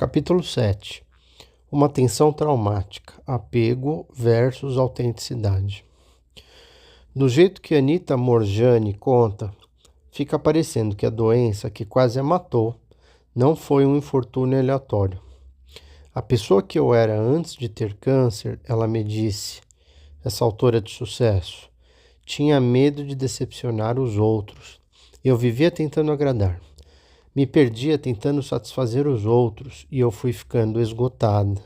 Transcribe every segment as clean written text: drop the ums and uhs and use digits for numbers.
Capítulo 7. Uma tensão traumática, apego versus autenticidade. Do jeito que Anita Moorjani conta, fica parecendo que a doença que quase a matou não foi um infortúnio aleatório. A pessoa que eu era antes de ter câncer, ela me disse, essa autora de sucesso, tinha medo de decepcionar os outros. Eu vivia tentando agradar. Me perdia tentando satisfazer os outros e eu fui ficando esgotada.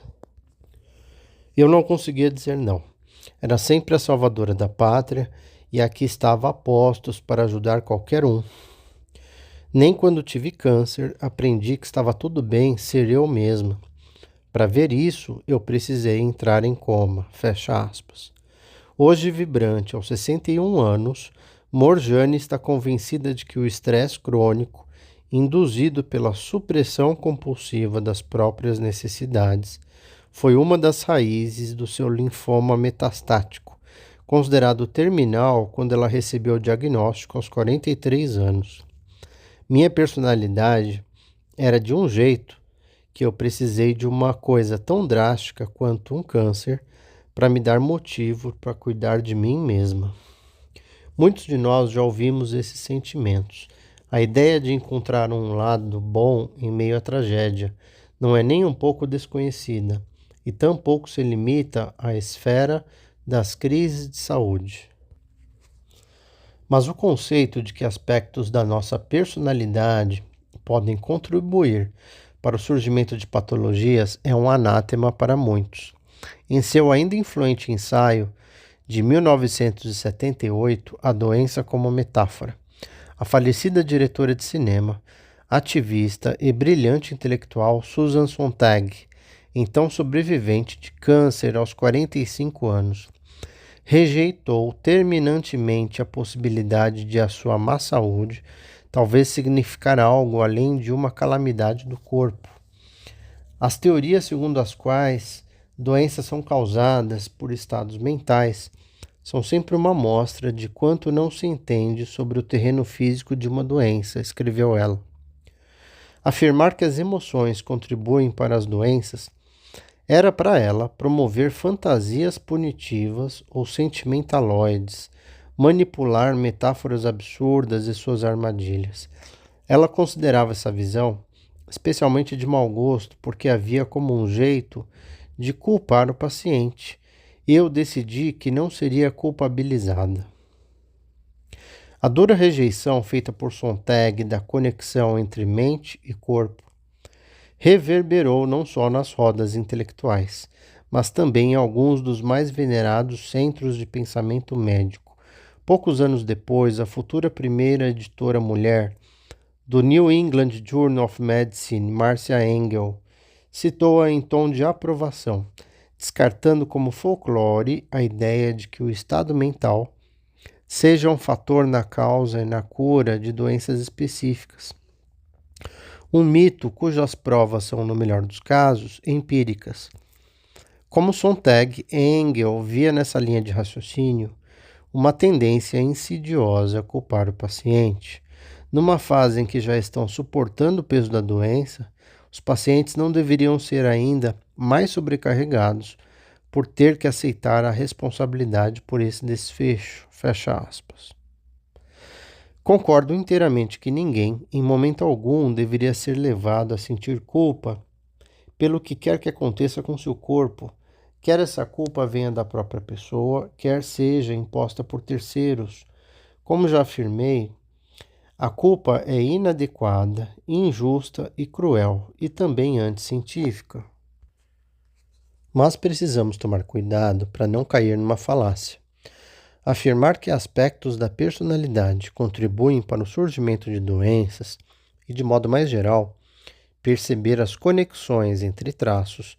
Eu não conseguia dizer não. Era sempre a salvadora da pátria e aqui estava a postos para ajudar qualquer um. Nem quando tive câncer aprendi que estava tudo bem ser eu mesma. Para ver isso, eu precisei entrar em coma. Fecha aspas. Hoje vibrante, aos 61 anos, Moorjani está convencida de que o estresse crônico induzido pela supressão compulsiva das próprias necessidades, foi uma das raízes do seu linfoma metastático, considerado terminal quando ela recebeu o diagnóstico aos 43 anos. Minha personalidade era de um jeito que eu precisei de uma coisa tão drástica quanto um câncer para me dar motivo para cuidar de mim mesma. Muitos de nós já ouvimos esses sentimentos. A ideia de encontrar um lado bom em meio à tragédia não é nem um pouco desconhecida e tampouco se limita à esfera das crises de saúde. Mas o conceito de que aspectos da nossa personalidade podem contribuir para o surgimento de patologias é um anátema para muitos. Em seu ainda influente ensaio de 1978, A Doença como Metáfora, a falecida diretora de cinema, ativista e brilhante intelectual Susan Sontag, então sobrevivente de câncer aos 45 anos, rejeitou terminantemente a possibilidade de a sua má saúde talvez significar algo além de uma calamidade do corpo. As teorias segundo as quais doenças são causadas por estados mentais são sempre uma amostra de quanto não se entende sobre o terreno físico de uma doença, escreveu ela. Afirmar que as emoções contribuem para as doenças era para ela promover fantasias punitivas ou sentimentaloides, manipular metáforas absurdas e suas armadilhas. Ela considerava essa visão especialmente de mau gosto porque havia como um jeito de culpar o paciente. Eu decidi que não seria culpabilizada. A dura rejeição feita por Sontag da conexão entre mente e corpo reverberou não só nas rodas intelectuais, mas também em alguns dos mais venerados centros de pensamento médico. Poucos anos depois, a futura primeira editora mulher do New England Journal of Medicine, Marcia Engel, citou-a em tom de aprovação, descartando como folclore a ideia de que o estado mental seja um fator na causa e na cura de doenças específicas. Um mito cujas provas são, no melhor dos casos, empíricas. Como Sontag, Engel via nessa linha de raciocínio uma tendência insidiosa a culpar o paciente. Numa fase em que já estão suportando o peso da doença, os pacientes não deveriam ser ainda mais sobrecarregados por ter que aceitar a responsabilidade por esse desfecho. Fecha aspas. Concordo inteiramente que ninguém, em momento algum, deveria ser levado a sentir culpa pelo que quer que aconteça com seu corpo, quer essa culpa venha da própria pessoa, quer seja imposta por terceiros. Como já afirmei, a culpa é inadequada, injusta e cruel, e também anticientífica. Mas precisamos tomar cuidado para não cair numa falácia. Afirmar que aspectos da personalidade contribuem para o surgimento de doenças e, de modo mais geral, perceber as conexões entre traços,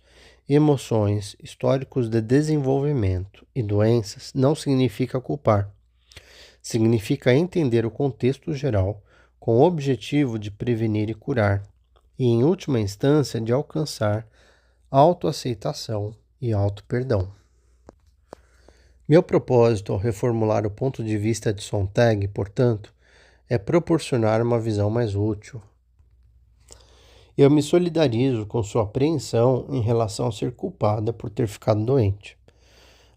emoções, históricos de desenvolvimento e doenças não significa culpar. Significa entender o contexto geral com o objetivo de prevenir e curar, e, em última instância, de alcançar autoaceitação e autoperdão. Meu propósito ao reformular o ponto de vista de Sontag, portanto, é proporcionar uma visão mais útil. Eu me solidarizo com sua apreensão em relação a ser culpada por ter ficado doente.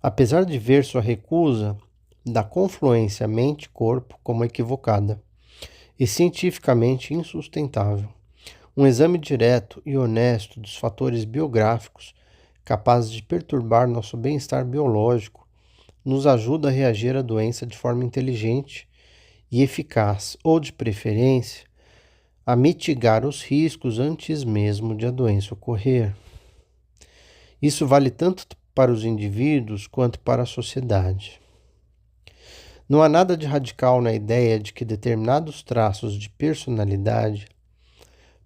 Apesar de ver sua recusa da confluência mente-corpo como equivocada e cientificamente insustentável, um exame direto e honesto dos fatores biográficos capazes de perturbar nosso bem-estar biológico nos ajuda a reagir à doença de forma inteligente e eficaz, ou de preferência, a mitigar os riscos antes mesmo de a doença ocorrer. Isso vale tanto para os indivíduos quanto para a sociedade. Não há nada de radical na ideia de que determinados traços de personalidade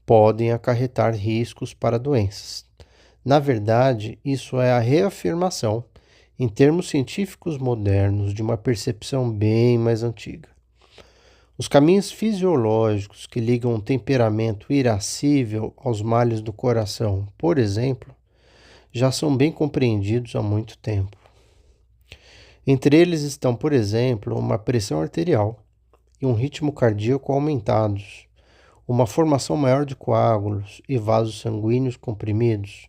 podem acarretar riscos para doenças. Na verdade, isso é a reafirmação, em termos científicos modernos, de uma percepção bem mais antiga. Os caminhos fisiológicos que ligam um temperamento irascível aos males do coração, por exemplo, já são bem compreendidos há muito tempo. Entre eles estão, por exemplo, uma pressão arterial e um ritmo cardíaco aumentados, uma formação maior de coágulos e vasos sanguíneos comprimidos.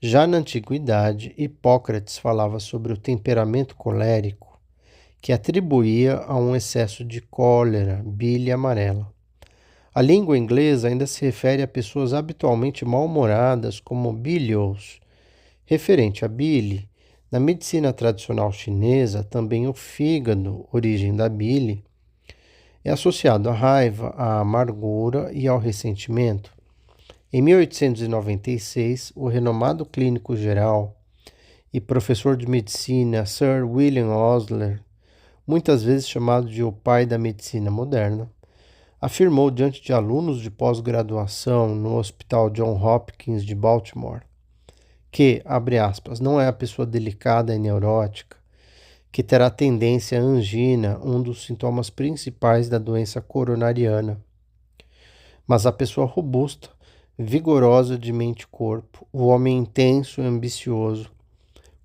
Já na antiguidade, Hipócrates falava sobre o temperamento colérico, que atribuía a um excesso de cólera, bile amarela. A língua inglesa ainda se refere a pessoas habitualmente mal-humoradas como bilious. Referente à bile, na medicina tradicional chinesa, também o fígado, origem da bile, é associado à raiva, à amargura e ao ressentimento. Em 1896, o renomado clínico geral e professor de medicina Sir William Osler, muitas vezes chamado de o pai da medicina moderna, afirmou diante de alunos de pós-graduação no Hospital John Hopkins de Baltimore que, abre aspas, não é a pessoa delicada e neurótica que terá tendência à angina, um dos sintomas principais da doença coronariana, mas a pessoa robusta, vigorosa de mente e corpo, o homem intenso e ambicioso,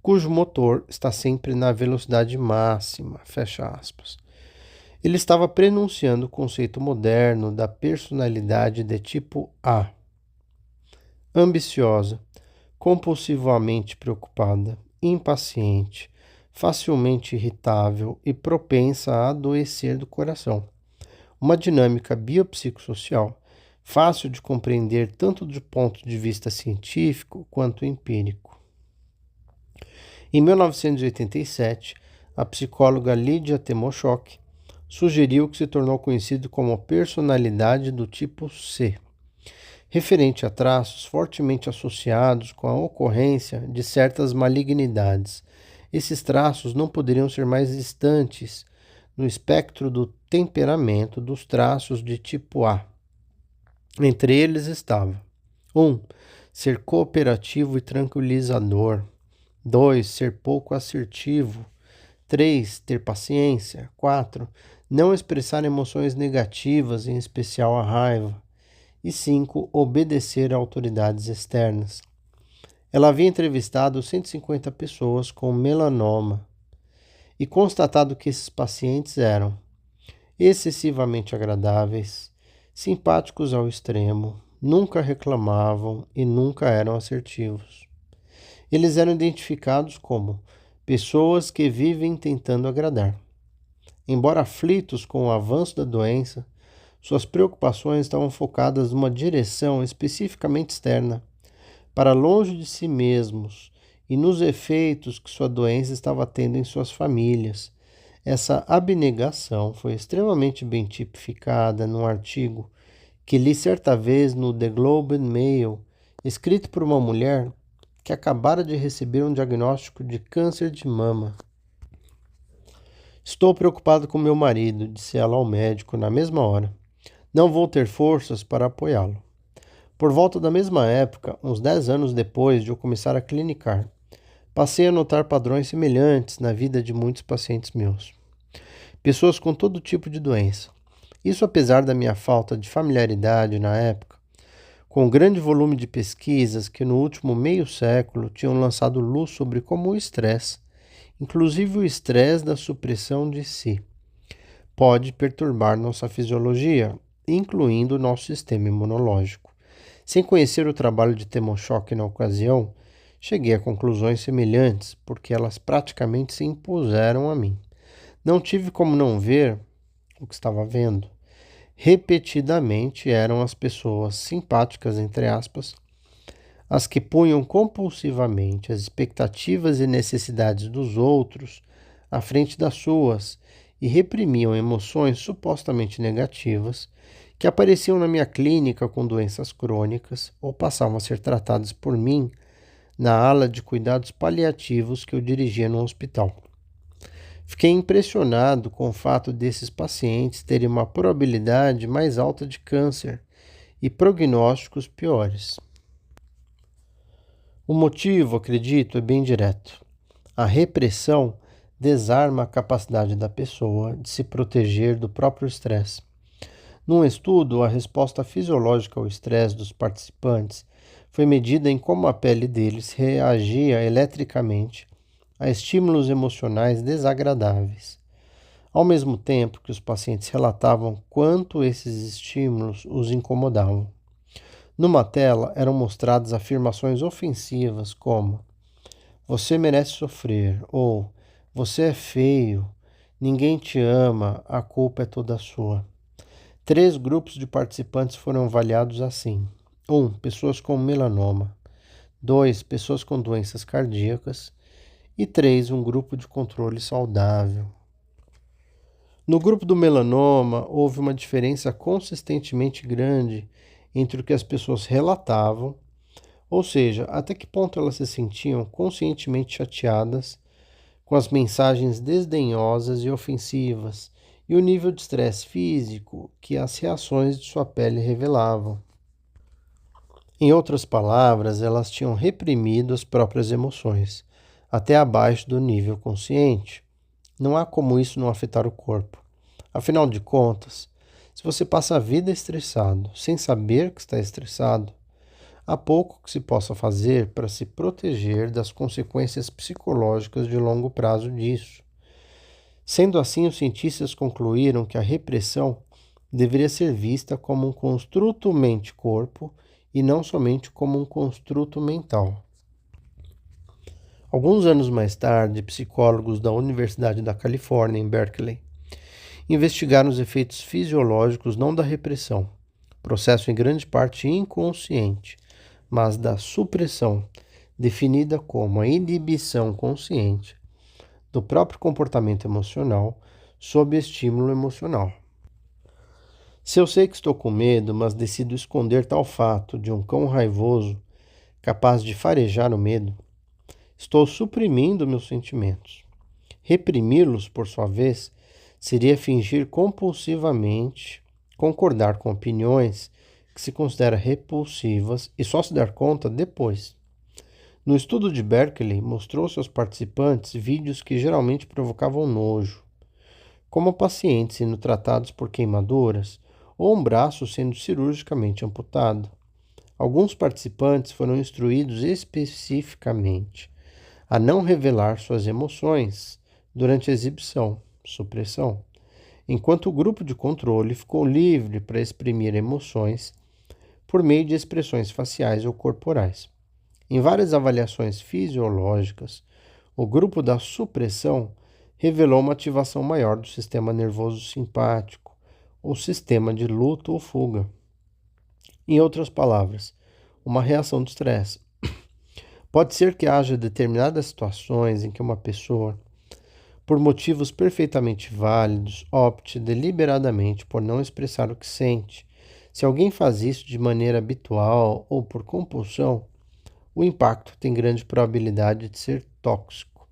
cujo motor está sempre na velocidade máxima, fecha aspas. Ele estava prenunciando o conceito moderno da personalidade de tipo A, ambiciosa, compulsivamente preocupada, impaciente, facilmente irritável e propensa a adoecer do coração. Uma dinâmica biopsicossocial fácil de compreender tanto do ponto de vista científico quanto empírico. Em 1987, a psicóloga Lídia Temoshok sugeriu o que se tornou conhecido como personalidade do tipo C, referente a traços fortemente associados com a ocorrência de certas malignidades. Esses traços não poderiam ser mais distantes no espectro do temperamento dos traços de tipo A. Entre eles estava 1. Ser cooperativo e tranquilizador. 2. Ser pouco assertivo. 3. Ter paciência. 4. Não expressar emoções negativas, em especial a raiva. E 5. Obedecer a autoridades externas. Ela havia entrevistado 150 pessoas com melanoma e constatado que esses pacientes eram excessivamente agradáveis, simpáticos ao extremo, nunca reclamavam e nunca eram assertivos. Eles eram identificados como pessoas que vivem tentando agradar. Embora aflitos com o avanço da doença, suas preocupações estavam focadas numa direção especificamente externa, para longe de si mesmos e nos efeitos que sua doença estava tendo em suas famílias. Essa abnegação foi extremamente bem tipificada num artigo que li certa vez no The Globe and Mail, escrito por uma mulher que acabara de receber um diagnóstico de câncer de mama. Estou preocupado com meu marido, disse ela ao médico na mesma hora. Não vou ter forças para apoiá-lo. Por volta da mesma época, uns 10 anos depois de eu começar a clinicar, passei a notar padrões semelhantes na vida de muitos pacientes meus. Pessoas com todo tipo de doença. Isso apesar da minha falta de familiaridade na época, com o grande volume de pesquisas que no último meio século tinham lançado luz sobre como o estresse, inclusive o estresse da supressão de si, pode perturbar nossa fisiologia, incluindo nosso sistema imunológico. Sem conhecer o trabalho de Timoshoki na ocasião, cheguei a conclusões semelhantes, porque elas praticamente se impuseram a mim. Não tive como não ver o que estava vendo. Repetidamente eram as pessoas simpáticas, entre aspas, as que punham compulsivamente as expectativas e necessidades dos outros à frente das suas e reprimiam emoções supostamente negativas que apareciam na minha clínica com doenças crônicas ou passavam a ser tratadas por mim na ala de cuidados paliativos que eu dirigia no hospital. Fiquei impressionado com o fato desses pacientes terem uma probabilidade mais alta de câncer e prognósticos piores. O motivo, acredito, é bem direto. A repressão desarma a capacidade da pessoa de se proteger do próprio estresse. Num estudo, a resposta fisiológica ao estresse dos participantes foi medida em como a pele deles reagia eletricamente a estímulos emocionais desagradáveis, ao mesmo tempo que os pacientes relatavam quanto esses estímulos os incomodavam. Numa tela eram mostradas afirmações ofensivas como "você merece sofrer" ou "você é feio", "ninguém te ama, a culpa é toda sua". 3 grupos de participantes foram avaliados assim: 1. Pessoas com melanoma. 2. Pessoas com doenças cardíacas. E 3. Um grupo de controle saudável. No grupo do melanoma, houve uma diferença consistentemente grande entre o que as pessoas relatavam, ou seja, até que ponto elas se sentiam conscientemente chateadas com as mensagens desdenhosas e ofensivas, e o nível de estresse físico que as reações de sua pele revelavam. Em outras palavras, elas tinham reprimido as próprias emoções, até abaixo do nível consciente. Não há como isso não afetar o corpo. Afinal de contas, se você passa a vida estressado, sem saber que está estressado, há pouco que se possa fazer para se proteger das consequências psicológicas de longo prazo disso. Sendo assim, os cientistas concluíram que a repressão deveria ser vista como um construto mente-corpo e não somente como um construto mental. Alguns anos mais tarde, psicólogos da Universidade da Califórnia, em Berkeley, investigaram os efeitos fisiológicos não da repressão, processo em grande parte inconsciente, mas da supressão, definida como a inibição consciente do próprio comportamento emocional sob estímulo emocional. Se eu sei que estou com medo, mas decido esconder tal fato de um cão raivoso capaz de farejar o medo, estou suprimindo meus sentimentos. Reprimi-los, por sua vez, seria fingir compulsivamente concordar com opiniões que se considera repulsivas e só se dar conta depois. No estudo de Berkeley, mostrou-se aos participantes vídeos que geralmente provocavam nojo, como pacientes sendo tratados por queimaduras ou um braço sendo cirurgicamente amputado. Alguns participantes foram instruídos especificamente a não revelar suas emoções durante a exibição, supressão, enquanto o grupo de controle ficou livre para exprimir emoções por meio de expressões faciais ou corporais. Em várias avaliações fisiológicas, o grupo da supressão revelou uma ativação maior do sistema nervoso simpático, ou sistema de luta ou fuga. Em outras palavras, uma reação de estresse. Pode ser que haja determinadas situações em que uma pessoa, por motivos perfeitamente válidos, opte deliberadamente por não expressar o que sente. Se alguém faz isso de maneira habitual ou por compulsão, o impacto tem grande probabilidade de ser tóxico.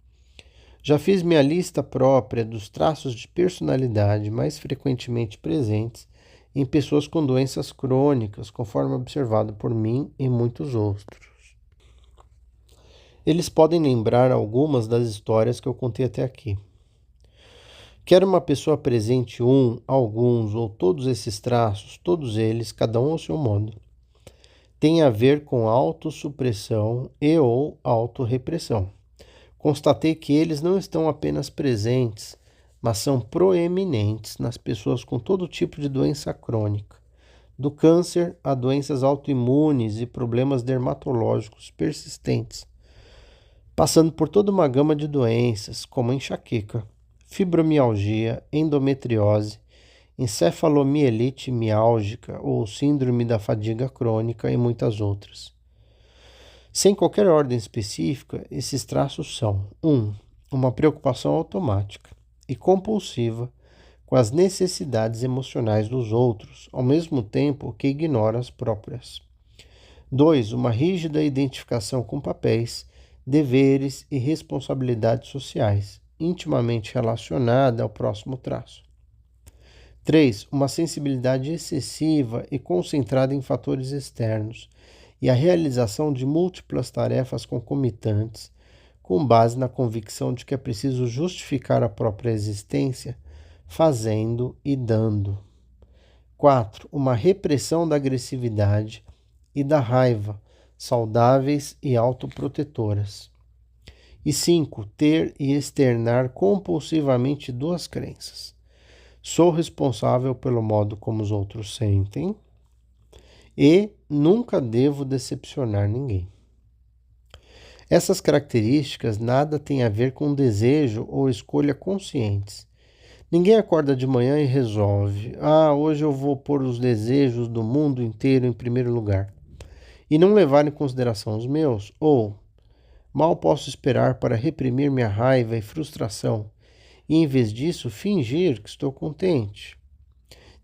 Já fiz minha lista própria dos traços de personalidade mais frequentemente presentes em pessoas com doenças crônicas, conforme observado por mim e muitos outros. Eles podem lembrar algumas das histórias que eu contei até aqui. Quer uma pessoa apresente alguns ou todos esses traços, todos eles, cada um ao seu modo, tem a ver com autossupressão e ou autorrepressão. Constatei que eles não estão apenas presentes, mas são proeminentes nas pessoas com todo tipo de doença crônica, do câncer a doenças autoimunes e problemas dermatológicos persistentes, passando por toda uma gama de doenças, como enxaqueca, fibromialgia, endometriose, encefalomielite miálgica ou síndrome da fadiga crônica e muitas outras. Sem qualquer ordem específica, esses traços são: 1. Uma preocupação automática e compulsiva com as necessidades emocionais dos outros, ao mesmo tempo que ignora as próprias. 2. Uma rígida identificação com papéis, deveres e responsabilidades sociais, intimamente relacionada ao próximo traço. 3. Uma sensibilidade excessiva e concentrada em fatores externos e a realização de múltiplas tarefas concomitantes, com base na convicção de que é preciso justificar a própria existência, fazendo e dando. 4. Uma repressão da agressividade e da raiva, saudáveis e autoprotetoras. E 5. Ter e externar compulsivamente duas crenças: sou responsável pelo modo como os outros sentem e nunca devo decepcionar ninguém. Essas características nada têm a ver com desejo ou escolha conscientes. Ninguém acorda de manhã e resolve: hoje eu vou pôr os desejos do mundo inteiro em primeiro lugar, e não levar em consideração os meus, ou mal posso esperar para reprimir minha raiva e frustração, e em vez disso fingir que estou contente.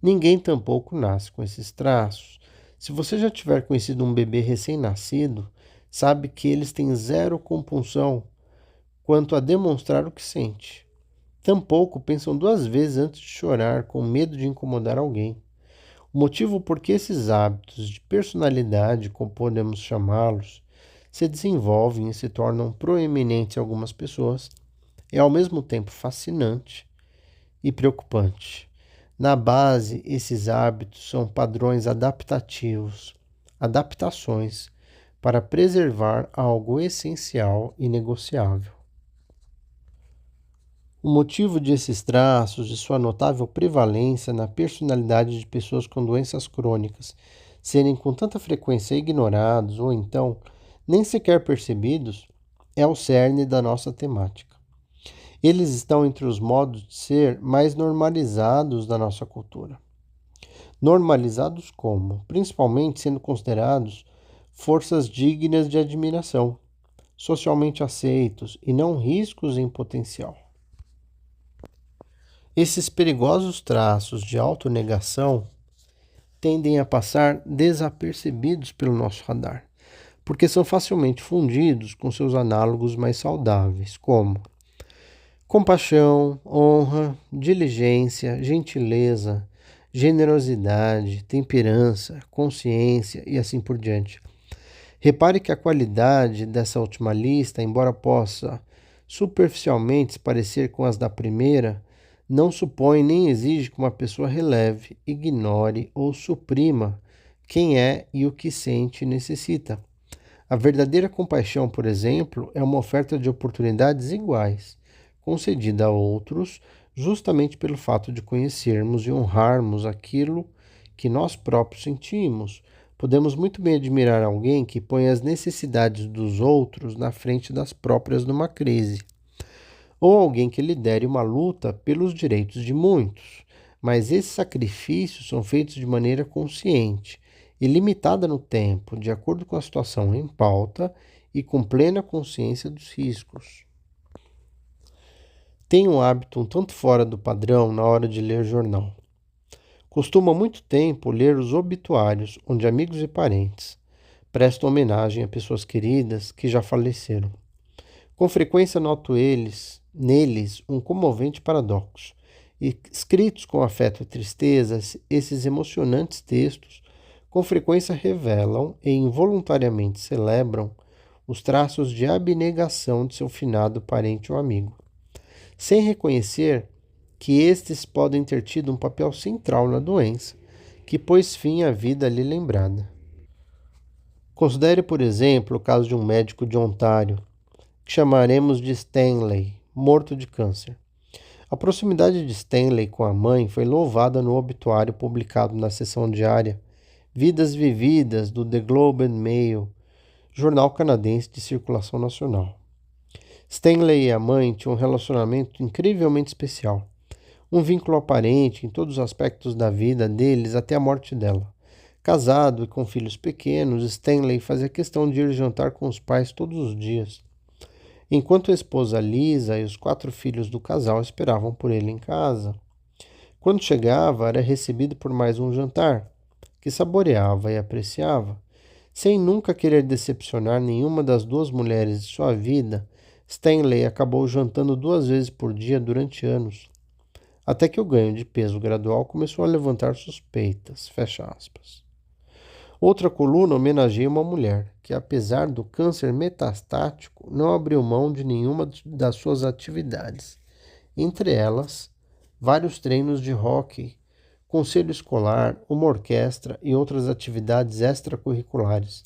Ninguém tampouco nasce com esses traços. Se você já tiver conhecido um bebê recém-nascido, sabe que eles têm zero compulsão quanto a demonstrar o que sente. Tampouco pensam duas vezes antes de chorar, com medo de incomodar alguém. O motivo por que esses hábitos de personalidade, como podemos chamá-los, se desenvolvem e se tornam proeminentes em algumas pessoas é ao mesmo tempo fascinante e preocupante. Na base, esses hábitos são padrões adaptativos, adaptações para preservar algo essencial e negociável. O motivo desses traços e sua notável prevalência na personalidade de pessoas com doenças crônicas serem com tanta frequência ignorados ou então nem sequer percebidos é o cerne da nossa temática. Eles estão entre os modos de ser mais normalizados da nossa cultura. Normalizados como? Principalmente sendo considerados forças dignas de admiração, socialmente aceitos e não riscos em potencial. Esses perigosos traços de autonegação tendem a passar desapercebidos pelo nosso radar, porque são facilmente fundidos com seus análogos mais saudáveis, como compaixão, honra, diligência, gentileza, generosidade, temperança, consciência e assim por diante. Repare que a qualidade dessa última lista, embora possa superficialmente se parecer com as da primeira, não supõe nem exige que uma pessoa releve, ignore ou suprima quem é e o que sente e necessita. A verdadeira compaixão, por exemplo, é uma oferta de oportunidades iguais, concedida a outros justamente pelo fato de conhecermos e honrarmos aquilo que nós próprios sentimos. Podemos muito bem admirar alguém que põe as necessidades dos outros na frente das próprias numa crise, ou alguém que lidere uma luta pelos direitos de muitos, mas esses sacrifícios são feitos de maneira consciente e limitada no tempo, de acordo com a situação em pauta e com plena consciência dos riscos. Tenho um hábito um tanto fora do padrão na hora de ler jornal. Costumo há muito tempo ler os obituários, onde amigos e parentes prestam homenagem a pessoas queridas que já faleceram. Com frequência noto neles um comovente paradoxo. Escritos com afeto e tristeza, esses emocionantes textos com frequência revelam e involuntariamente celebram os traços de abnegação de seu finado parente ou amigo, sem reconhecer que estes podem ter tido um papel central na doença, que pôs fim à vida ali lembrada. Considere, por exemplo, o caso de um médico de Ontário, que chamaremos de Stanley, morto de câncer. A proximidade de Stanley com a mãe foi louvada no obituário publicado na seção diária Vidas Vividas, do The Globe and Mail, jornal canadense de circulação nacional. Stanley e a mãe tinham um relacionamento incrivelmente especial, um vínculo aparente em todos os aspectos da vida deles até a morte dela. Casado e com filhos pequenos, Stanley fazia questão de ir jantar com os pais todos os dias, enquanto a esposa Lisa e os 4 filhos do casal esperavam por ele em casa. Quando chegava, era recebido por mais um jantar, que saboreava e apreciava. Sem nunca querer decepcionar nenhuma das 2 mulheres de sua vida, Stanley acabou jantando 2 vezes por dia durante anos, até que o ganho de peso gradual começou a levantar suspeitas. Fecha aspas. Outra coluna homenageia uma mulher que, apesar do câncer metastático, não abriu mão de nenhuma das suas atividades, entre elas vários treinos de hóquei, conselho escolar, uma orquestra e outras atividades extracurriculares.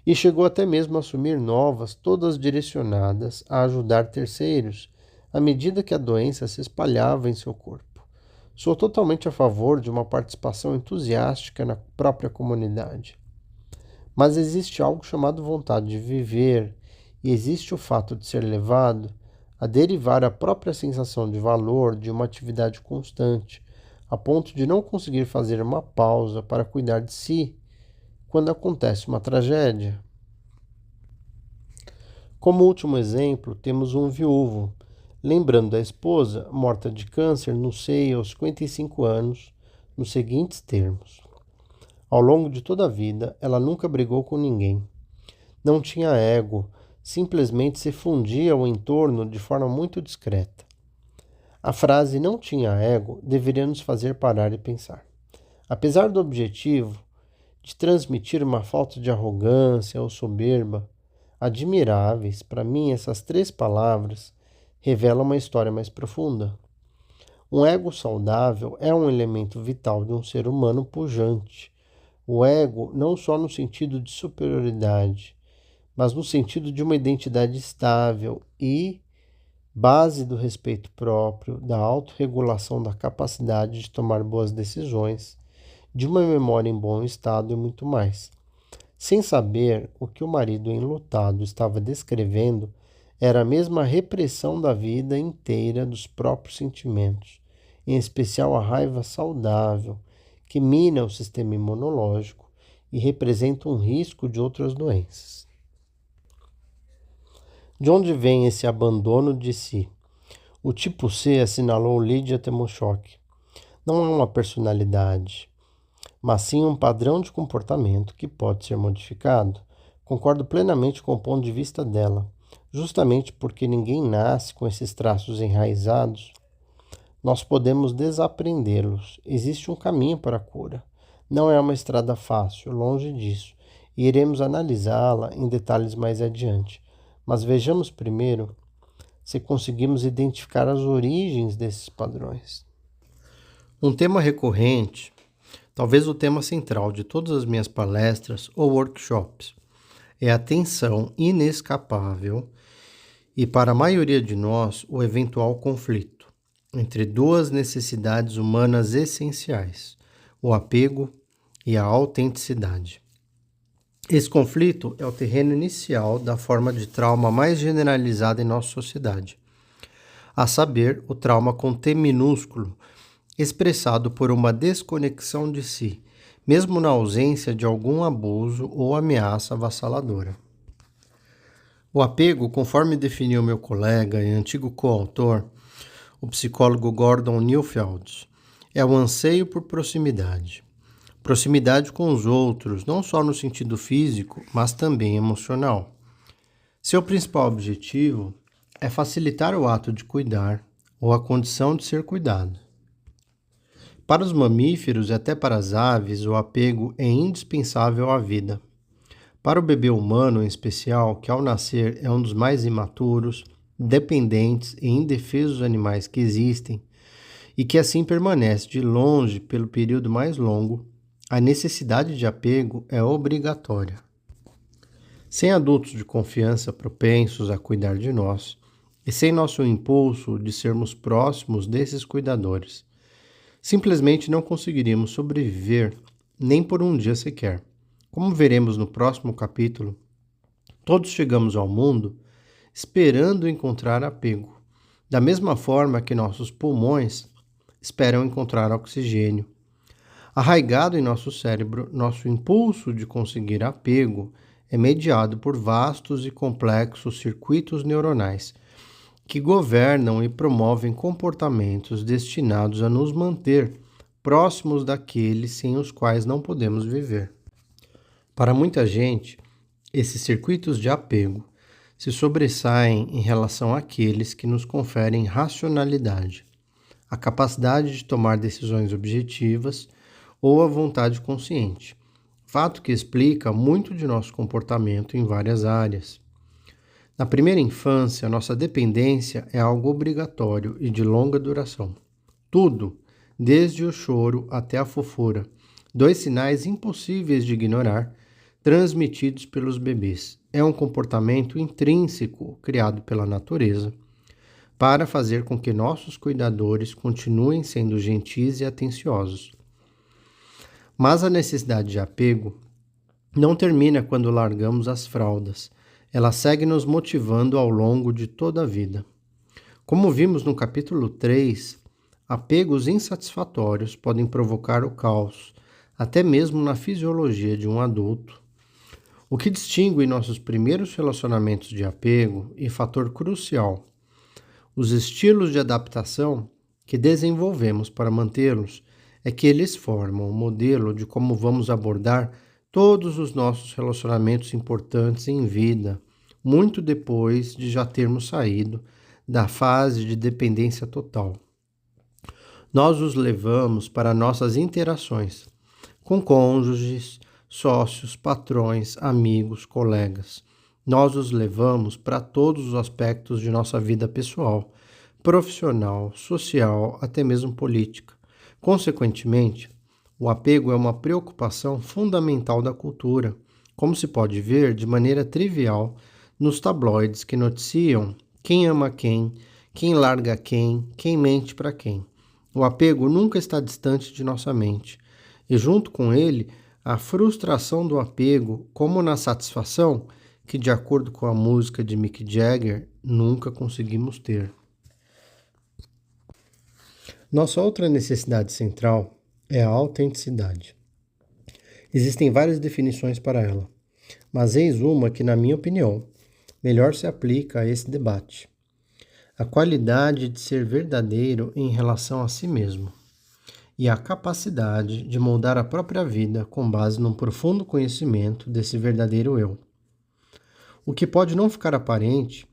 E chegou até mesmo a assumir novas, todas direcionadas a ajudar terceiros, à medida que a doença se espalhava em seu corpo. Sou totalmente a favor de uma participação entusiástica na própria comunidade. Mas existe algo chamado vontade de viver, e existe o fato de ser levado a derivar a própria sensação de valor de uma atividade constante, a ponto de não conseguir fazer uma pausa para cuidar de si quando acontece uma tragédia. Como último exemplo, temos um viúvo, lembrando da esposa, morta de câncer no seio aos 55 anos, nos seguintes termos: ao longo de toda a vida, ela nunca brigou com ninguém. Não tinha ego, simplesmente se fundia ao entorno de forma muito discreta. A frase "não tinha ego" deveria nos fazer parar e pensar. Apesar do objetivo de transmitir uma falta de arrogância ou soberba, admiráveis, para mim essas 3 palavras revelam uma história mais profunda. Um ego saudável é um elemento vital de um ser humano pujante. O ego não só no sentido de superioridade, mas no sentido de uma identidade estável e base do respeito próprio, da autorregulação, da capacidade de tomar boas decisões, de uma memória em bom estado e muito mais. Sem saber, o que o marido enlutado estava descrevendo era a mesma repressão da vida inteira dos próprios sentimentos, em especial a raiva saudável, que mina o sistema imunológico e representa um risco de outras doenças. De onde vem esse abandono de si? O tipo C, assinalou Lídia Temoshok, não é uma personalidade, mas sim um padrão de comportamento que pode ser modificado. Concordo plenamente com o ponto de vista dela. Justamente porque ninguém nasce com esses traços enraizados, nós podemos desaprendê-los. Existe um caminho para a cura. Não é uma estrada fácil, longe disso, e iremos analisá-la em detalhes mais adiante. Mas vejamos primeiro se conseguimos identificar as origens desses padrões. Um tema recorrente, talvez o tema central de todas as minhas palestras ou workshops, é a tensão inescapável e, para a maioria de nós, o eventual conflito entre 2 necessidades humanas essenciais, o apego e a autenticidade. Esse conflito é o terreno inicial da forma de trauma mais generalizada em nossa sociedade, a saber, o trauma com T minúsculo, expressado por uma desconexão de si, mesmo na ausência de algum abuso ou ameaça avassaladora. O apego, conforme definiu meu colega e antigo coautor, o psicólogo Gordon Neufeld, é o anseio por proximidade. Proximidade com os outros, não só no sentido físico, mas também emocional. Seu principal objetivo é facilitar o ato de cuidar ou a condição de ser cuidado. Para os mamíferos e até para as aves, o apego é indispensável à vida. Para o bebê humano, em especial, que ao nascer é um dos mais imaturos, dependentes e indefesos animais que existem, e que assim permanece de longe pelo período mais longo, a necessidade de apego é obrigatória. Sem adultos de confiança propensos a cuidar de nós, e sem nosso impulso de sermos próximos desses cuidadores, simplesmente não conseguiríamos sobreviver nem por um dia sequer. Como veremos no próximo capítulo, todos chegamos ao mundo esperando encontrar apego, da mesma forma que nossos pulmões esperam encontrar oxigênio. Arraigado em nosso cérebro, nosso impulso de conseguir apego é mediado por vastos e complexos circuitos neuronais que governam e promovem comportamentos destinados a nos manter próximos daqueles sem os quais não podemos viver. Para muita gente, esses circuitos de apego se sobressaem em relação àqueles que nos conferem racionalidade, a capacidade de tomar decisões objetivas ou a vontade consciente, fato que explica muito de nosso comportamento em várias áreas. Na primeira infância, nossa dependência é algo obrigatório e de longa duração. Tudo, desde o choro até a fofura, dois sinais impossíveis de ignorar, transmitidos pelos bebês. É um comportamento intrínseco criado pela natureza para fazer com que nossos cuidadores continuem sendo gentis e atenciosos. Mas a necessidade de apego não termina quando largamos as fraldas. Ela segue nos motivando ao longo de toda a vida. Como vimos no capítulo 3, apegos insatisfatórios podem provocar o caos, até mesmo na fisiologia de um adulto. O que distingue nossos primeiros relacionamentos de apego e fator crucial, os estilos de adaptação que desenvolvemos para mantê-los, é que eles formam o modelo de como vamos abordar todos os nossos relacionamentos importantes em vida, muito depois de já termos saído da fase de dependência total. Nós os levamos para nossas interações com cônjuges, sócios, patrões, amigos, colegas. Nós os levamos para todos os aspectos de nossa vida pessoal, profissional, social, até mesmo política. Consequentemente, o apego é uma preocupação fundamental da cultura, como se pode ver de maneira trivial nos tabloides que noticiam quem ama quem larga quem mente para quem. O apego nunca está distante de nossa mente, e junto com ele, a frustração do apego, como na satisfação, que de acordo com a música de Mick Jagger, nunca conseguimos ter. Nossa outra necessidade central é a autenticidade. Existem várias definições para ela, mas eis uma que, na minha opinião, melhor se aplica a esse debate. A qualidade de ser verdadeiro em relação a si mesmo e a capacidade de moldar a própria vida com base num profundo conhecimento desse verdadeiro eu. O que pode não ficar aparente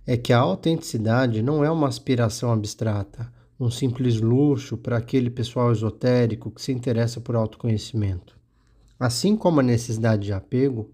é que a autenticidade não é uma aspiração abstrata, um simples luxo para aquele pessoal esotérico que se interessa por autoconhecimento. Assim como a necessidade de apego,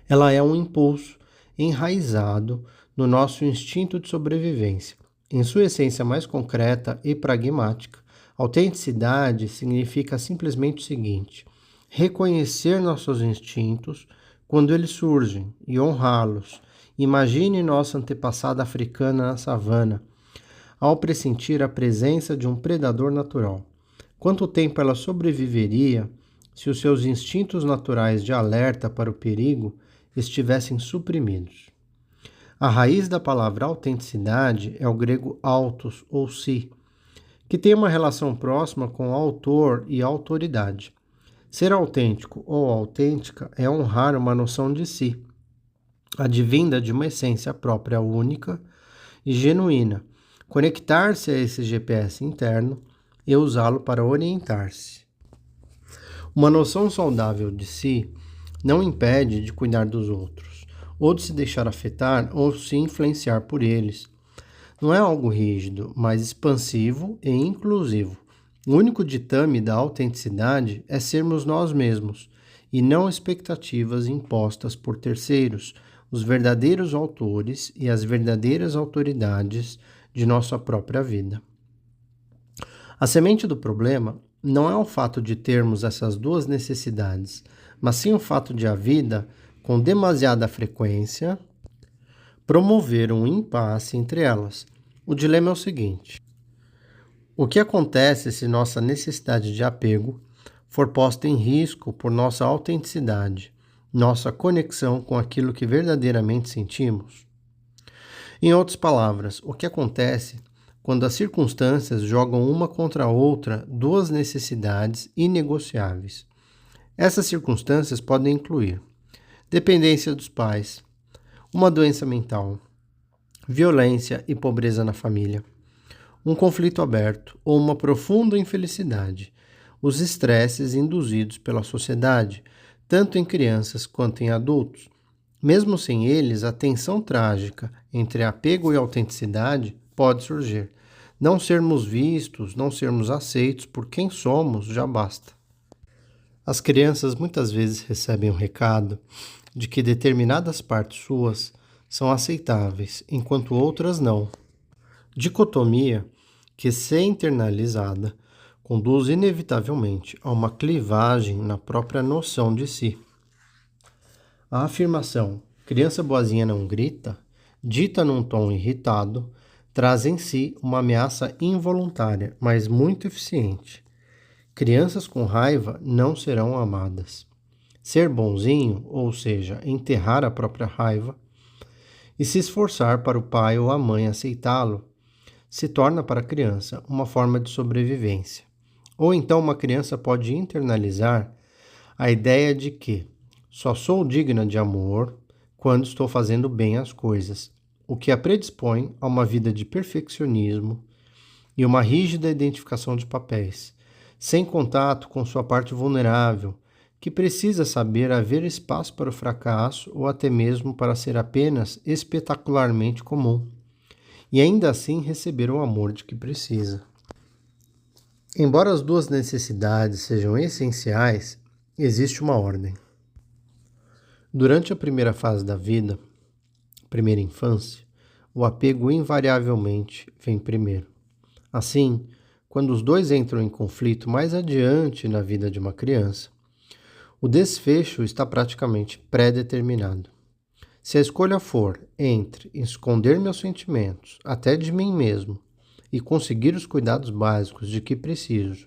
ela é um impulso enraizado no nosso instinto de sobrevivência. Em sua essência mais concreta e pragmática, autenticidade significa simplesmente o seguinte: reconhecer nossos instintos quando eles surgem e honrá-los. Imagine nossa antepassada africana na savana, ao pressentir a presença de um predador natural. Quanto tempo ela sobreviveria se os seus instintos naturais de alerta para o perigo estivessem suprimidos? A raiz da palavra autenticidade é o grego autos ou si, que tem uma relação próxima com autor e autoridade. Ser autêntico ou autêntica é honrar uma noção de si, advinda de uma essência própria única e genuína, conectar-se a esse GPS interno e usá-lo para orientar-se. Uma noção saudável de si não impede de cuidar dos outros, ou de se deixar afetar ou se influenciar por eles. Não é algo rígido, mas expansivo e inclusivo. O único ditame da autenticidade é sermos nós mesmos, e não expectativas impostas por terceiros, os verdadeiros autores e as verdadeiras autoridades de nossa própria vida. A semente do problema não é o fato de termos essas duas necessidades, mas sim o fato de a vida, com demasiada frequência, promover um impasse entre elas. O dilema é o seguinte: o que acontece se nossa necessidade de apego for posta em risco por nossa autenticidade, nossa conexão com aquilo que verdadeiramente sentimos? Em outras palavras, o que acontece quando as circunstâncias jogam uma contra a outra duas necessidades inegociáveis? Essas circunstâncias podem incluir dependência dos pais, uma doença mental, violência e pobreza na família, um conflito aberto ou uma profunda infelicidade, os estresses induzidos pela sociedade, tanto em crianças quanto em adultos. Mesmo sem eles, a tensão trágica entre apego e autenticidade pode surgir. Não sermos vistos, não sermos aceitos por quem somos já basta. As crianças muitas vezes recebem o recado de que determinadas partes suas são aceitáveis, enquanto outras não. Dicotomia que, se internalizada, conduz inevitavelmente a uma clivagem na própria noção de si. A afirmação "criança boazinha não grita", dita num tom irritado, traz em si uma ameaça involuntária, mas muito eficiente. Crianças com raiva não serão amadas. Ser bonzinho, ou seja, enterrar a própria raiva, e se esforçar para o pai ou a mãe aceitá-lo, se torna para a criança uma forma de sobrevivência. Ou então uma criança pode internalizar a ideia de que só sou digna de amor quando estou fazendo bem as coisas, o que a predispõe a uma vida de perfeccionismo e uma rígida identificação de papéis, sem contato com sua parte vulnerável, que precisa saber haver espaço para o fracasso ou até mesmo para ser apenas espetacularmente comum, e ainda assim receber o amor de que precisa. Embora as duas necessidades sejam essenciais, existe uma ordem. Durante a primeira fase da vida, primeira infância, o apego invariavelmente vem primeiro. Assim, quando os dois entram em conflito mais adiante na vida de uma criança, o desfecho está praticamente pré-determinado. Se a escolha for entre esconder meus sentimentos, até de mim mesmo, e conseguir os cuidados básicos de que preciso,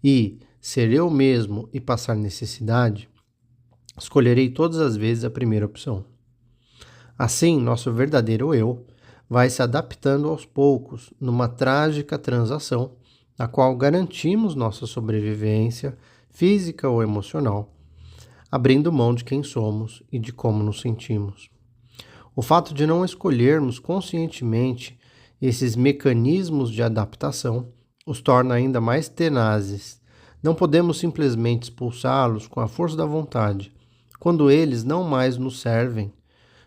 e ser eu mesmo e passar necessidade, escolherei todas as vezes a primeira opção. Assim, nosso verdadeiro eu vai se adaptando aos poucos numa trágica transação, na qual garantimos nossa sobrevivência física ou emocional, abrindo mão de quem somos e de como nos sentimos. O fato de não escolhermos conscientemente esses mecanismos de adaptação os torna ainda mais tenazes. Não podemos simplesmente expulsá-los com a força da vontade, quando eles não mais nos servem,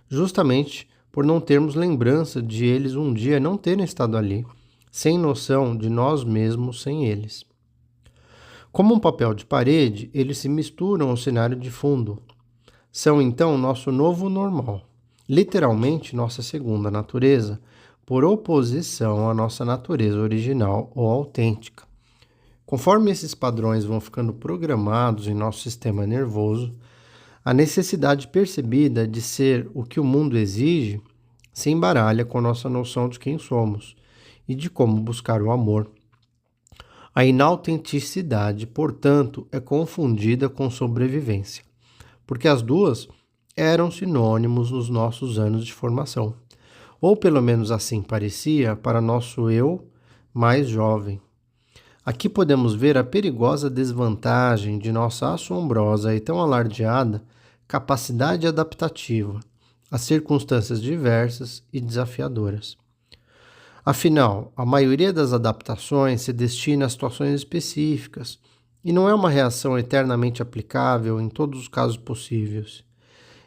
justamente por não termos lembrança de eles um dia não terem estado ali, sem noção de nós mesmos sem eles. Como um papel de parede, eles se misturam ao cenário de fundo. São então nosso novo normal, literalmente nossa segunda natureza, por oposição à nossa natureza original ou autêntica. Conforme esses padrões vão ficando programados em nosso sistema nervoso, a necessidade percebida de ser o que o mundo exige se embaralha com a nossa noção de quem somos e de como buscar o amor. A inautenticidade, portanto, é confundida com sobrevivência, porque as duas eram sinônimos nos nossos anos de formação, ou pelo menos assim parecia para nosso eu mais jovem. Aqui podemos ver a perigosa desvantagem de nossa assombrosa e tão alardeada capacidade adaptativa a circunstâncias diversas e desafiadoras. Afinal, a maioria das adaptações se destina a situações específicas e não é uma reação eternamente aplicável em todos os casos possíveis.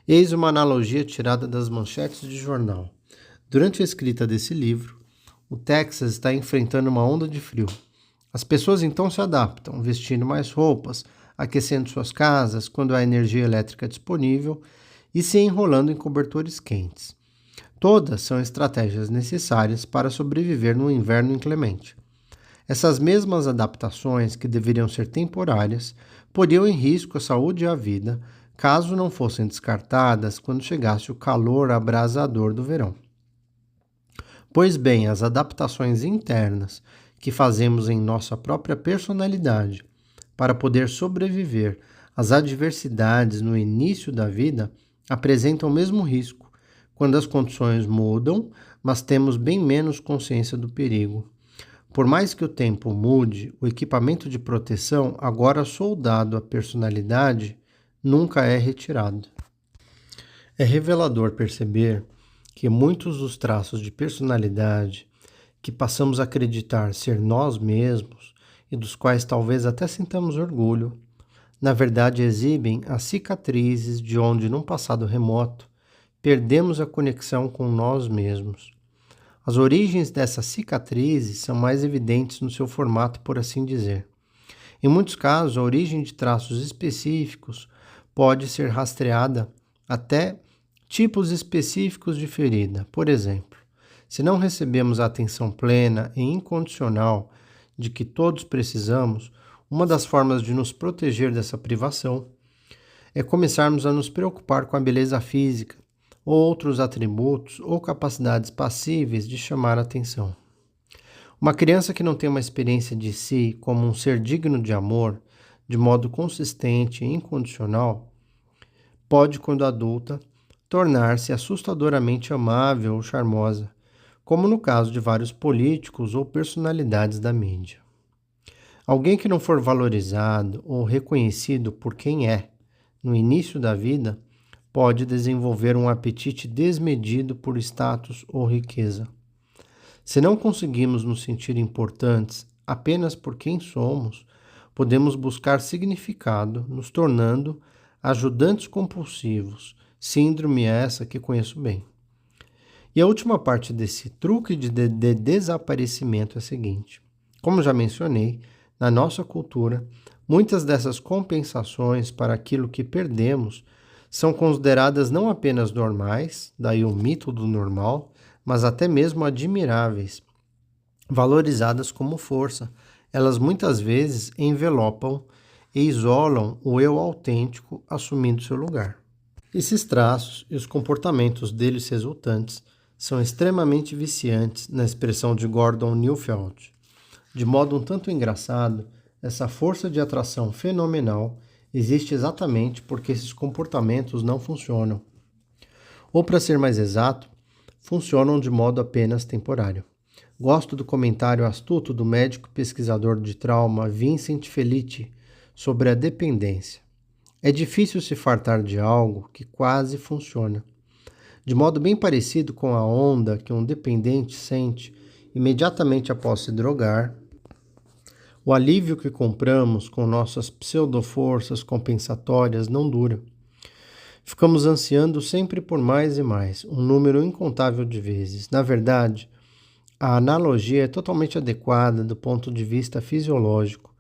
Eis uma analogia tirada das manchetes de jornal. Durante a escrita desse livro, o Texas está enfrentando uma onda de frio. As pessoas então se adaptam, vestindo mais roupas, aquecendo suas casas quando há energia elétrica disponível e se enrolando em cobertores quentes. Todas são estratégias necessárias para sobreviver no inverno inclemente. Essas mesmas adaptações, que deveriam ser temporárias, poriam em risco a saúde e a vida, caso não fossem descartadas quando chegasse o calor abrasador do verão. Pois bem, as adaptações internas que fazemos em nossa própria personalidade para poder sobreviver às adversidades no início da vida, apresentam o mesmo risco, quando as condições mudam, mas temos bem menos consciência do perigo. Por mais que o tempo mude, o equipamento de proteção, agora soldado à personalidade, nunca é retirado. É revelador perceber que muitos dos traços de personalidade que passamos a acreditar ser nós mesmos e dos quais talvez até sintamos orgulho, na verdade exibem as cicatrizes de onde, num passado remoto, perdemos a conexão com nós mesmos. As origens dessas cicatrizes são mais evidentes no seu formato, por assim dizer. Em muitos casos, a origem de traços específicos pode ser rastreada até tipos específicos de ferida. Por exemplo, se não recebemos a atenção plena e incondicional de que todos precisamos, uma das formas de nos proteger dessa privação é começarmos a nos preocupar com a beleza física ou outros atributos ou capacidades passíveis de chamar a atenção. Uma criança que não tem uma experiência de si como um ser digno de amor, de modo consistente e incondicional, pode, quando adulta, tornar-se assustadoramente amável ou charmosa, como no caso de vários políticos ou personalidades da mídia. Alguém que não for valorizado ou reconhecido por quem é no início da vida pode desenvolver um apetite desmedido por status ou riqueza. Se não conseguimos nos sentir importantes apenas por quem somos, podemos buscar significado, nos tornando ajudantes compulsivos, síndrome essa que conheço bem. E a última parte desse truque de desaparecimento é a seguinte: como já mencionei, na nossa cultura, muitas dessas compensações para aquilo que perdemos são consideradas não apenas normais, daí o mito do normal, mas até mesmo admiráveis, valorizadas como força. Elas muitas vezes envelopam e isolam o eu autêntico assumindo seu lugar. Esses traços e os comportamentos deles resultantes são extremamente viciantes, na expressão de Gordon Neufeld. De modo um tanto engraçado, essa força de atração fenomenal existe exatamente porque esses comportamentos não funcionam. Ou, para ser mais exato, funcionam de modo apenas temporário. Gosto do comentário astuto do médico pesquisador de trauma Vincent Felitti sobre a dependência. É difícil se fartar de algo que quase funciona. De modo bem parecido com a onda que um dependente sente imediatamente após se drogar, o alívio que compramos com nossas pseudo-forças compensatórias não dura. Ficamos ansiando sempre por mais e mais, um número incontável de vezes. Na verdade, a analogia é totalmente adequada do ponto de vista fisiológico,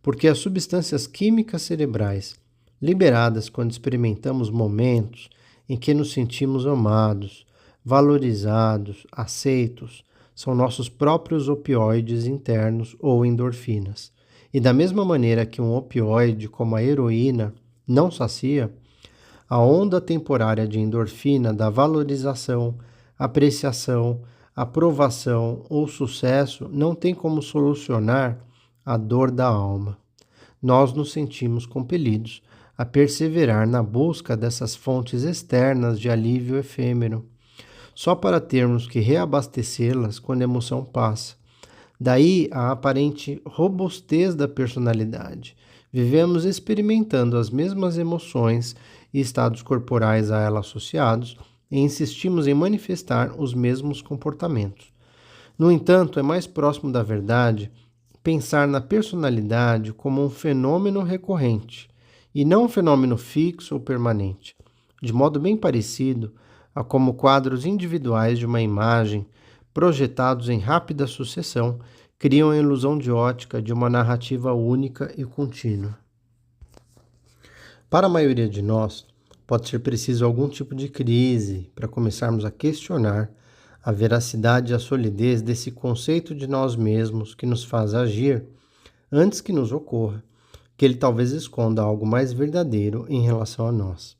porque as substâncias químicas cerebrais, liberadas quando experimentamos momentos em que nos sentimos amados, valorizados, aceitos, são nossos próprios opioides internos ou endorfinas. E da mesma maneira que um opioide, como a heroína, não sacia, a onda temporária de endorfina da valorização, apreciação, aprovação ou sucesso não tem como solucionar a dor da alma. Nós nos sentimos compelidos a perseverar na busca dessas fontes externas de alívio efêmero, só para termos que reabastecê-las quando a emoção passa. Daí a aparente robustez da personalidade. Vivemos experimentando as mesmas emoções e estados corporais a ela associados e insistimos em manifestar os mesmos comportamentos. No entanto, é mais próximo da verdade pensar na personalidade como um fenômeno recorrente e não um fenômeno fixo ou permanente, de modo bem parecido a como quadros individuais de uma imagem, projetados em rápida sucessão, criam a ilusão de ótica de uma narrativa única e contínua. Para a maioria de nós, pode ser preciso algum tipo de crise para começarmos a questionar a veracidade e a solidez desse conceito de nós mesmos que nos faz agir antes que nos ocorra, que ele talvez esconda algo mais verdadeiro em relação a nós.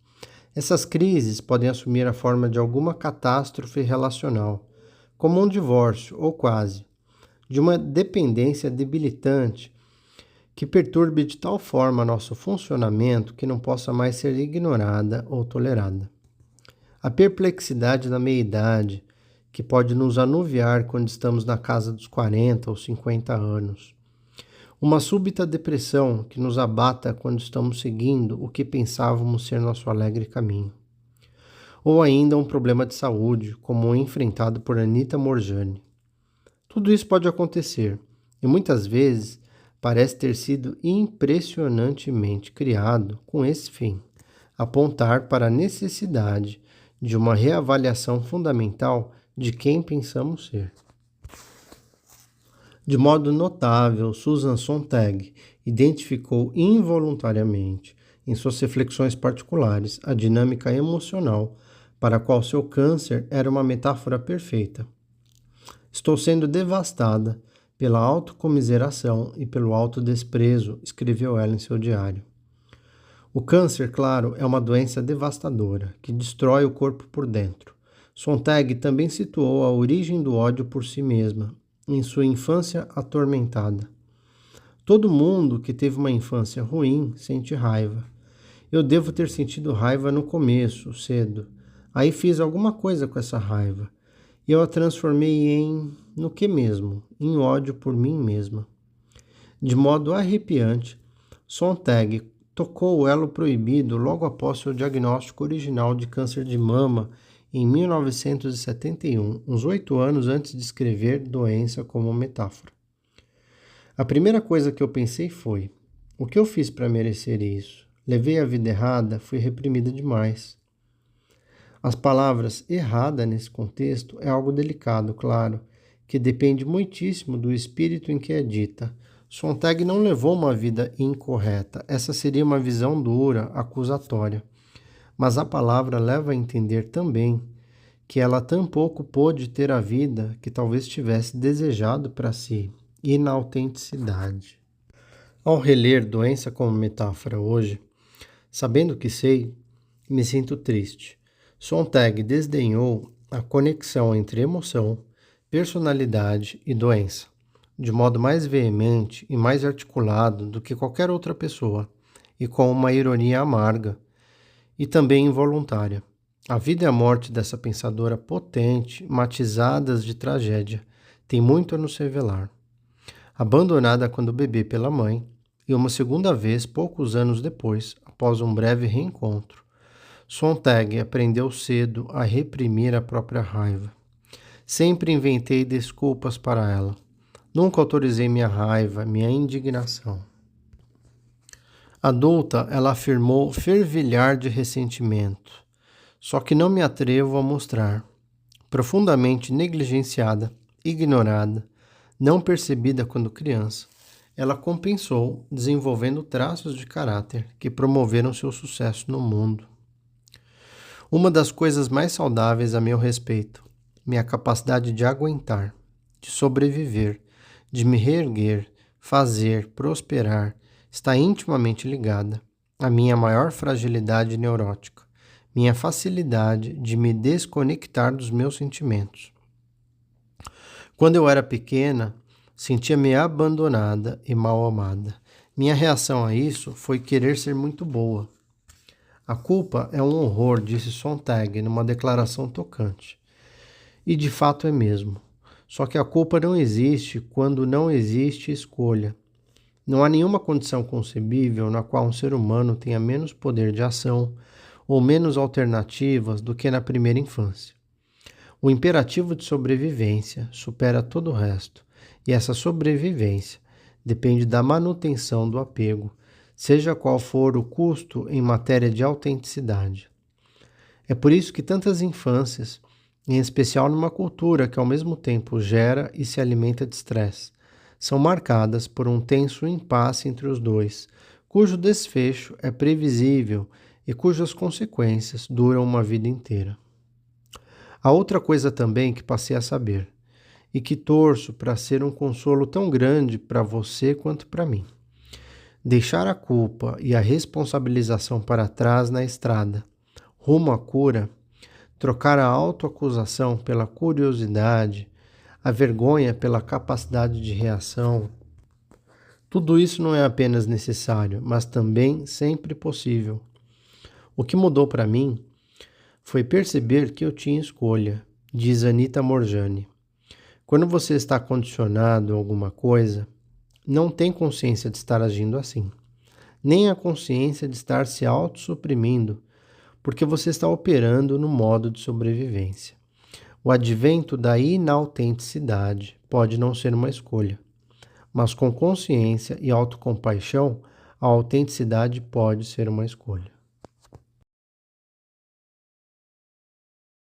Essas crises podem assumir a forma de alguma catástrofe relacional, como um divórcio ou quase, de uma dependência debilitante que perturbe de tal forma nosso funcionamento que não possa mais ser ignorada ou tolerada. A perplexidade da meia-idade, que pode nos anuviar quando estamos na casa dos 40 ou 50 anos. Uma súbita depressão que nos abata quando estamos seguindo o que pensávamos ser nosso alegre caminho. Ou ainda um problema de saúde, como o enfrentado por Anita Moorjani. Tudo isso pode acontecer, e muitas vezes parece ter sido impressionantemente criado com esse fim, apontar para a necessidade de uma reavaliação fundamental de quem pensamos ser. De modo notável, Susan Sontag identificou involuntariamente, em suas reflexões particulares, a dinâmica emocional para a qual seu câncer era uma metáfora perfeita. Estou sendo devastada pela autocomiseração e pelo autodesprezo, escreveu ela em seu diário. O câncer, claro, é uma doença devastadora, que destrói o corpo por dentro. Sontag também situou a origem do ódio por si mesma, em sua infância atormentada. Todo mundo que teve uma infância ruim sente raiva. Eu devo ter sentido raiva no começo, cedo. Aí fiz alguma coisa com essa raiva. E eu a transformei no que mesmo? Em ódio por mim mesma. De modo arrepiante, Sontag tocou o elo proibido logo após seu diagnóstico original de câncer de mama em 1971, uns 8 anos antes de escrever doença como metáfora. A primeira coisa que eu pensei foi: o que eu fiz para merecer isso? Levei a vida errada, fui reprimida demais. As palavras errada nesse contexto é algo delicado, claro, que depende muitíssimo do espírito em que é dita. Sontag não levou uma vida incorreta, essa seria uma visão dura, acusatória. Mas a palavra leva a entender também que ela tampouco pôde ter a vida que talvez tivesse desejado para si, inautenticidade. Ao reler doença como metáfora hoje, sabendo o que sei, me sinto triste. Sontag desdenhou a conexão entre emoção, personalidade e doença, de modo mais veemente e mais articulado do que qualquer outra pessoa, e com uma ironia amarga e também involuntária. A vida e a morte dessa pensadora potente, matizadas de tragédia, tem muito a nos revelar. Abandonada quando bebê pela mãe, e uma segunda vez poucos anos depois, após um breve reencontro, Sontag aprendeu cedo a reprimir a própria raiva. Sempre inventei desculpas para ela. Nunca autorizei minha raiva, minha indignação. Adulta, ela afirmou fervilhar de ressentimento, só que não me atrevo a mostrar. Profundamente negligenciada, ignorada, não percebida quando criança, ela compensou desenvolvendo traços de caráter que promoveram seu sucesso no mundo. Uma das coisas mais saudáveis a meu respeito, minha capacidade de aguentar, de sobreviver, de me reerguer, fazer, prosperar, está intimamente ligada à minha maior fragilidade neurótica, minha facilidade de me desconectar dos meus sentimentos. Quando eu era pequena, sentia-me abandonada e mal amada. Minha reação a isso foi querer ser muito boa. A culpa é um horror, disse Sontag numa declaração tocante. E de fato é mesmo. Só que a culpa não existe quando não existe escolha. Não há nenhuma condição concebível na qual um ser humano tenha menos poder de ação ou menos alternativas do que na primeira infância. O imperativo de sobrevivência supera todo o resto, e essa sobrevivência depende da manutenção do apego, seja qual for o custo em matéria de autenticidade. É por isso que tantas infâncias, em especial numa cultura que ao mesmo tempo gera e se alimenta de estresse, são marcadas por um tenso impasse entre os dois, cujo desfecho é previsível e cujas consequências duram uma vida inteira. Há outra coisa também que passei a saber, e que torço para ser um consolo tão grande para você quanto para mim. Deixar a culpa e a responsabilização para trás na estrada, rumo à cura, trocar a autoacusação pela curiosidade, a vergonha pela capacidade de reação, Tudo isso não é apenas necessário, mas também sempre possível. O que mudou para mim foi perceber que eu tinha escolha, diz Anita Moorjani. Quando você está condicionado a alguma coisa, não tem consciência de estar agindo assim, nem a consciência de estar se autossuprimindo, porque você está operando no modo de sobrevivência. O advento da inautenticidade pode não ser uma escolha, mas com consciência e autocompaixão, a autenticidade pode ser uma escolha.